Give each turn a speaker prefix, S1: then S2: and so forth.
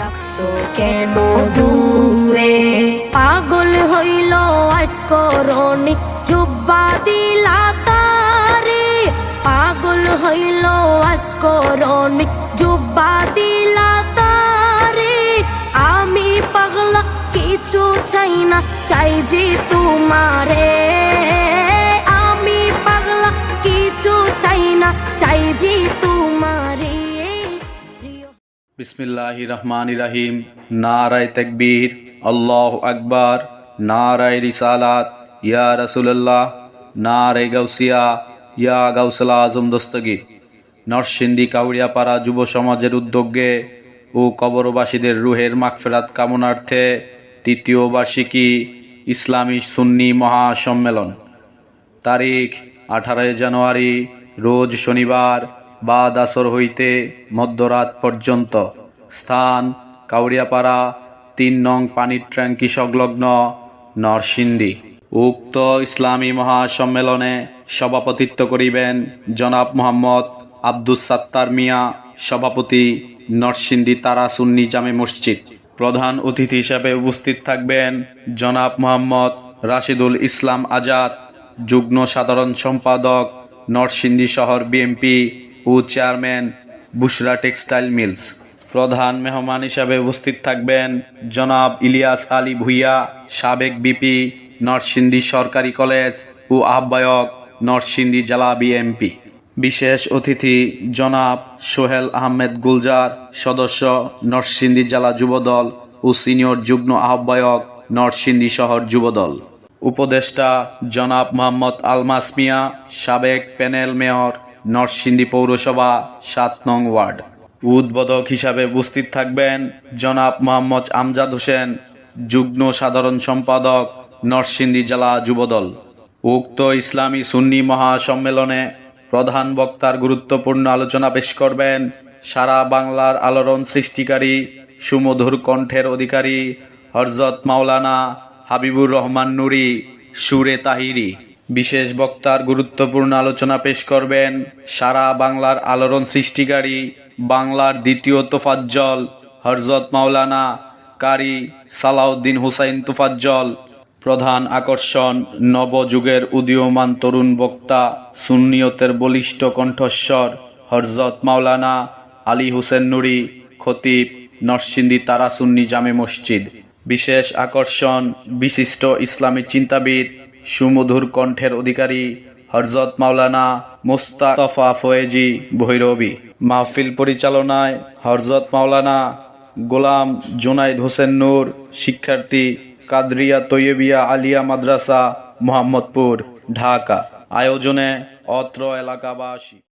S1: রাখছো কেন দূরে, পাগল হইল আজকরণিক জুব্বা দিলা তারে, পাগল হইল আজকরণিক জুব্বা দিলা তারে। আমি পাগলা কিছু চাই না, চাই যে তোমারে, আমি পাগলা কিছু চাই না, চাই যে তোমারে।
S2: বিসমিল্লাহির রহমানির রহিম। নারায়ে তাকবীর, আল্লাহু আকবার, নারায়ে রিসালাত, ইয়া রাসূলুল্লাহ, নারায়ে গাউসিয়া, ইয়া গাউসুল আজম দস্তগীর। নরসিংদী কাউড়িয়াপাড়া যুব সমাজের উদ্যোগে ও কবরবাসীদের রুহের মাগফিরাত কামনার্থে তৃতীয় বার্ষিকী ইসলামী সুন্নি মহাসম্মেলন। তারিখ 18 জানুয়ারি, রোজ শনিবার, বাদ আসর হইতে মধ্যরাত পর্যন্ত। স্থান কাউড়িয়াপাড়া 3 নং পানির ট্যাঙ্কি সংলগ্ন, নরসিংদী। উক্ত ইসলামী মহাসম্মেলনে সভাপতিত্ব করিবেন জনাব মোহাম্মদ আব্দুস সাত্তার মিয়া, সভাপতি, নরসিংদী তারা সুন্নি জামে মসজিদ। প্রধান অতিথি হিসেবে উপস্থিত থাকবেন জনাব মোহাম্মদ রাশিদুল ইসলাম আজাদ, যুগ্ম সাধারণ সম্পাদক, নরসিংদী শহর বিএনপি ও চেয়ারম্যান, বুশরা টেক্সটাইল মিলস। প্রধান মেহমান হিসাবে উপস্থিত থাকবেন জনাব ইলিয়াস আলী ভুইয়া, সাবেক বিপি, নরসিংদী সরকারি কলেজ ও আহ্বায়ক, নরসিংদী জেলা বিএনপি। বিশেষ অতিথি জনাব সোহেল আহমেদ গুলজার, সদস্য, নরসিংদী জেলা যুবদল ও সিনিয়র যুগ্ম আহ্বায়ক, নরসিংদী শহর যুবদল। উপদেষ্টা জনাব মোহাম্মদ আলমাস মিয়া, সাবেক প্যানেল মেয়র, নরসিংদী পৌরসভা 7 নং ওয়ার্ড। উদ্বোধক হিসাবে উপস্থিত থাকবেন জনাব মোহাম্মদ আমজাদ হোসেন, যুগ্ম সাধারণ সম্পাদক, নরসিংদী জেলা যুবদল। উক্ত ইসলামী সুন্নি মহাসম্মেলনে প্রধান বক্তার গুরুত্বপূর্ণ আলোচনা পেশ করবেন সারা বাংলার আলোড়ন সৃষ্টিকারী, সুমধুর কণ্ঠের অধিকারী হযরত মাওলানা হাবিবুর রহমান নুরী সুরে তাহিরি। বিশেষ বক্তার গুরুত্বপূর্ণ আলোচনা পেশ করবেন সারা বাংলার আলোড়ন সৃষ্টিকারী, বাংলার দ্বিতীয় তোফাজ্জল হযরত মাওলানা কারি সালাউদ্দিন হুসাইন তোফাজ্জল। প্রধান আকর্ষণ নবযুগের উদীয়মান তরুণ বক্তা, সুন্নিয়তের বলিষ্ঠ কণ্ঠস্বর হযরত মাওলানা আলী হোসেন নুরী, খতিব, নরসিংদী তারা সুন্নি জামে মসজিদ। বিশেষ আকর্ষণ বিশিষ্ট ইসলামী চিন্তাবিদ, সুমধুর কণ্ঠের অধিকারী হযরত মাওলানা মুস্তাফা ফয়েজি ভৈরবী। মাহফিল পরিচালনায় হযরত মাওলানা গোলাম জুনাইদ হোসেন নূর, শিক্ষার্থী, কাদরিয়া তৈয়বিয়া আলিয়া মাদ্রাসা, মোহাম্মদপুর, ঢাকা। আয়োজনে অত্র এলাকাবাসী।